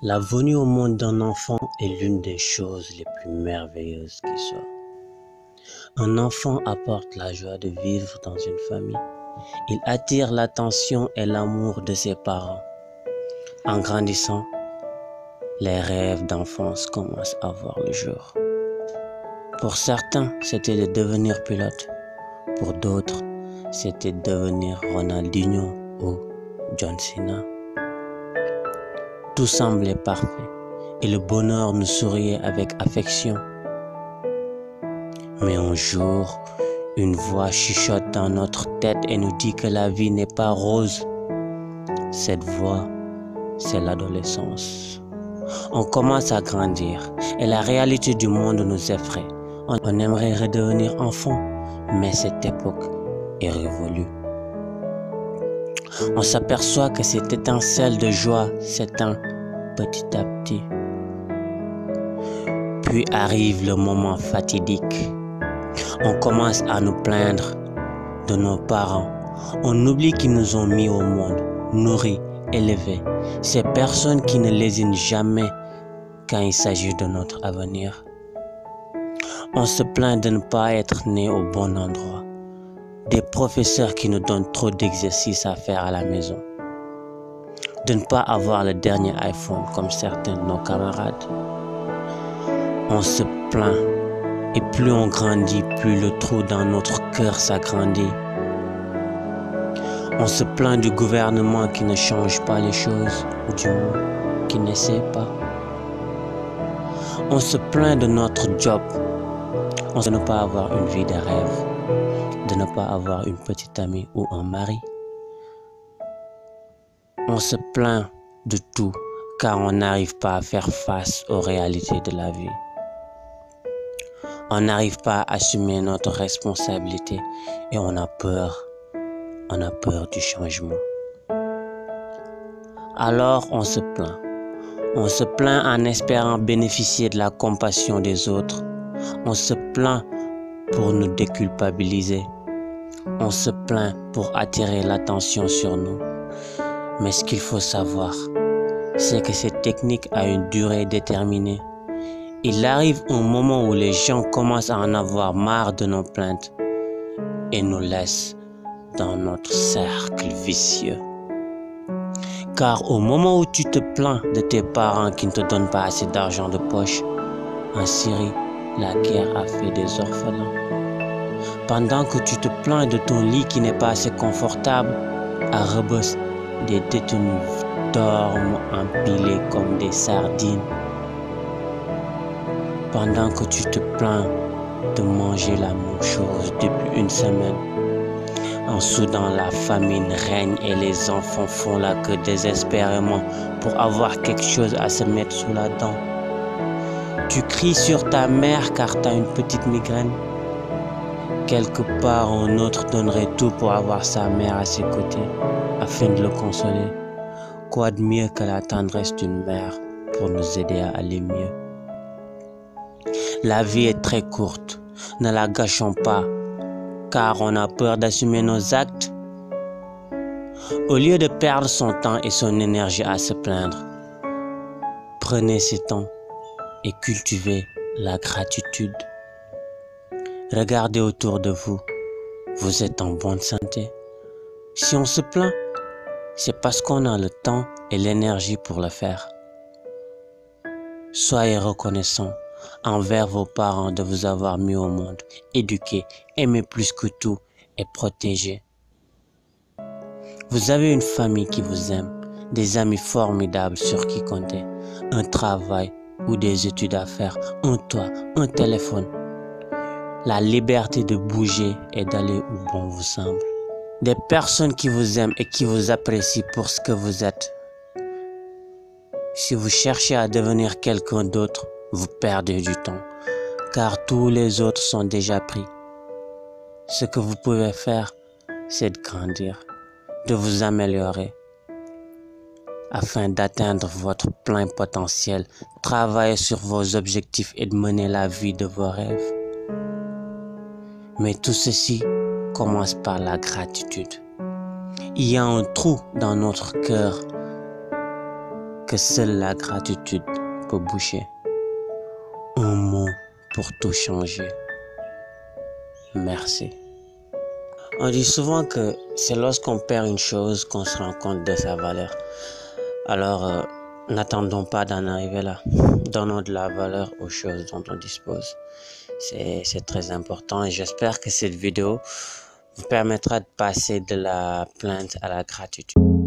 La venue au monde d'un enfant est l'une des choses les plus merveilleuses qui soient. Un enfant apporte la joie de vivre dans une famille. Il attire l'attention et l'amour de ses parents. En grandissant, les rêves d'enfance commencent à voir le jour. Pour certains, c'était de devenir pilote. Pour d'autres, c'était de devenir Ronaldinho ou John Cena. Tout semblait parfait et le bonheur nous souriait avec affection. Mais un jour, une voix chuchote dans notre tête et nous dit que la vie n'est pas rose. Cette voix, c'est l'adolescence. On commence à grandir et la réalité du monde nous effraie. On aimerait redevenir enfant, mais cette époque est révolue. On s'aperçoit que cette étincelle de joie s'éteint petit à petit. Puis arrive le moment fatidique. On commence à nous plaindre de nos parents. On oublie qu'ils nous ont mis au monde, nourris, élevés. Ces personnes qui ne lésinent jamais quand il s'agit de notre avenir. On se plaint de ne pas être né au bon endroit. Des professeurs qui nous donnent trop d'exercices à faire à la maison. De ne pas avoir le dernier iPhone comme certains de nos camarades. On se plaint et plus on grandit, plus le trou dans notre cœur s'agrandit. On se plaint du gouvernement qui ne change pas les choses, ou du moins qui n'essaie pas. On se plaint de notre job. On de ne pas avoir une vie de rêve, de ne pas avoir une petite amie ou un mari. On se plaint de tout car on n'arrive pas à faire face aux réalités de la vie. On n'arrive pas à assumer notre responsabilité et on a peur du changement. Alors on se plaint. On se plaint en espérant bénéficier de la compassion des autres. On se plaint pour nous déculpabiliser. On se plaint pour attirer l'attention sur nous. Mais ce qu'il faut savoir, c'est que cette technique a une durée déterminée. Il arrive un moment où les gens commencent à en avoir marre de nos plaintes et nous laissent dans notre cercle vicieux. Car au moment où tu te plains de tes parents qui ne te donnent pas assez d'argent de poche, en Syrie, la guerre a fait des orphelins. Pendant que tu te plains de ton lit qui n'est pas assez confortable, à Rebeuss, des détenus dorment empilés comme des sardines. Pendant que tu te plains de manger la même chose depuis une semaine, en Soudan, la famine règne et les enfants font la queue désespérément pour avoir quelque chose à se mettre sous la dent. Tu cries sur ta mère car tu as une petite migraine. Quelque part, un autre donnerait tout pour avoir sa mère à ses côtés afin de le consoler. Quoi de mieux que la tendresse d'une mère pour nous aider à aller mieux? La vie est très courte, ne la gâchons pas, car on a peur d'assumer nos actes. Au lieu de perdre son temps et son énergie à se plaindre, prenez ces temps et cultivez la gratitude. Regardez autour de vous, vous êtes en bonne santé. Si on se plaint, c'est parce qu'on a le temps et l'énergie pour le faire. Soyez reconnaissants envers vos parents de vous avoir mis au monde, éduqués, aimés plus que tout et protégés. Vous avez une famille qui vous aime, des amis formidables sur qui compter, un travail ou des études à faire, un toit, un téléphone, la liberté de bouger et d'aller où bon vous semble. Des personnes qui vous aiment et qui vous apprécient pour ce que vous êtes. Si vous cherchez à devenir quelqu'un d'autre, vous perdez du temps, car tous les autres sont déjà pris. Ce que vous pouvez faire, c'est de grandir, de vous améliorer. Afin d'atteindre votre plein potentiel, travaillez sur vos objectifs et de mener la vie de vos rêves. Mais tout ceci commence par la gratitude. Il y a un trou dans notre cœur que seule la gratitude peut boucher. Un mot pour tout changer. Merci. On dit souvent que c'est lorsqu'on perd une chose qu'on se rend compte de sa valeur. Alors, n'attendons pas d'en arriver là. Donnons de la valeur aux choses dont on dispose. C'est très important et j'espère que cette vidéo vous permettra de passer de la plainte à la gratitude.